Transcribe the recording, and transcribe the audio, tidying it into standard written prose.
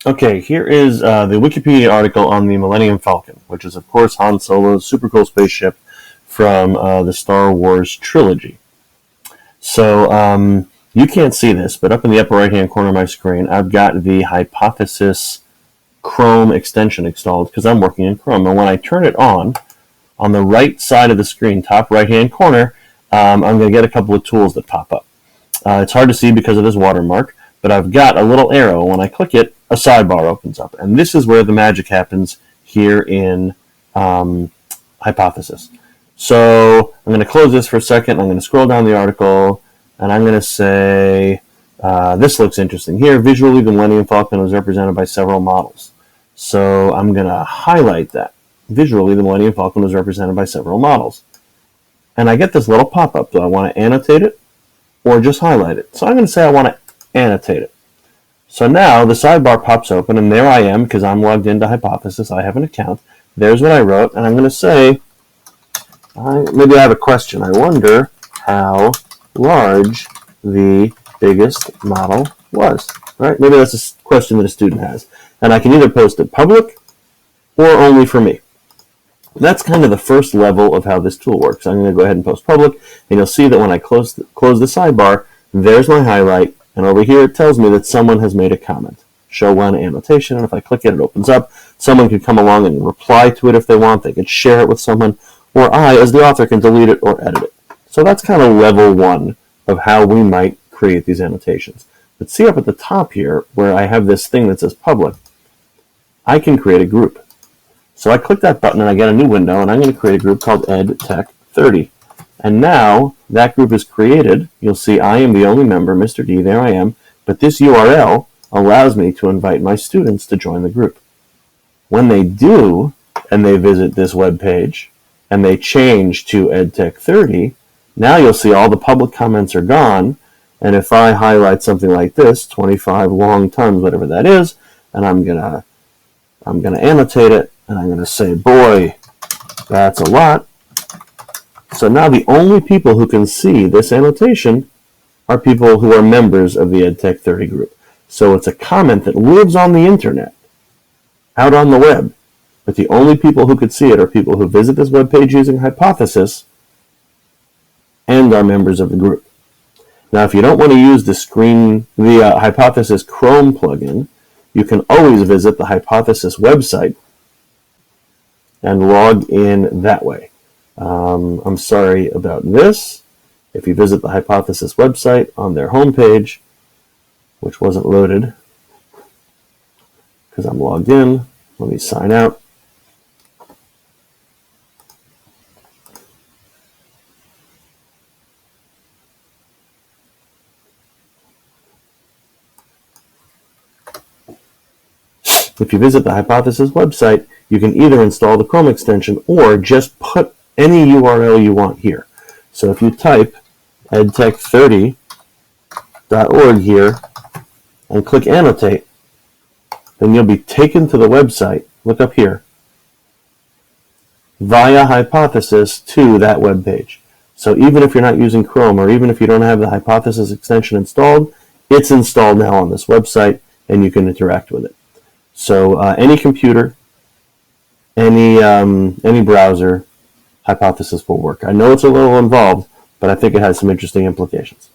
Okay, here is the Wikipedia article on the Millennium Falcon, which is, of course, Han Solo's super cool spaceship from the Star Wars trilogy. So you can't see this, but up in the upper right-hand corner of my screen, I've got the Hypothesis Chrome extension installed because I'm working in Chrome. And when I turn it on the right side of the screen, top right-hand corner, I'm going to get a couple of tools that pop up. It's hard to see because of this watermark, but I've got a little arrow. When I click it, a sidebar opens up. And this is where the magic happens here in Hypothesis. So I'm going to close this for a second. I'm going to scroll down the article, and I'm going to say, this looks interesting. Here, visually, the Millennium Falcon was represented by several models. So I'm going to highlight that. Visually, the Millennium Falcon was represented by several models. And I get this little pop-up. Do I want to annotate it or just highlight it? So I'm going to say I want to annotate it. So now the sidebar pops open, and there I am because I'm logged into Hypothesis. I have an account. There's what I wrote, and I'm going to say, maybe I have a question. I wonder how large the biggest model was. Right? Maybe that's a question that a student has. And I can either post it public or only for me. That's kind of the first level of how this tool works. I'm going to go ahead and post public, and you'll see that when I close the sidebar, there's my highlight, and over here it tells me that someone has made a comment. Show one annotation, and if I click it, it opens up. Someone can come along and reply to it if they want. They can share it with someone, or I, as the author, can delete it or edit it. So that's kind of level one of how we might create these annotations. But see up at the top here, where I have this thing that says public, I can create a group. So I click that button and I get a new window, and I'm going to create a group called EdTech30. And now that group is created. You'll see I am the only member, Mr. D, there I am, but this URL allows me to invite my students to join the group. When they do, and they visit this web page, and they change to EdTech30, now you'll see all the public comments are gone, and if I highlight something like this, 25 long tons, whatever that is, and I'm gonna annotate it, and I'm going to say, boy, that's a lot. So now the only people who can see this annotation are people who are members of the EdTech30 group. So it's a comment that lives on the internet, out on the web, but the only people who could see it are people who visit this web page using Hypothesis and are members of the group. Now, if you don't want to use the Hypothesis Chrome plugin, you can always visit the Hypothesis website and log in that way. I'm sorry about this. If you visit the Hypothesis website on their homepage, which wasn't loaded because I'm logged in, let me sign out. If you visit the Hypothesis website, you can either install the Chrome extension or just put any URL you want here. So if you type edtech30.org here and click annotate, then you'll be taken to the website, look up here, via Hypothesis to that web page. So even if you're not using Chrome, or even if you don't have the Hypothesis extension installed, it's installed now on this website and you can interact with it. So any computer, any browser, Hypothesis will work. I know it's a little involved, but I think it has some interesting implications.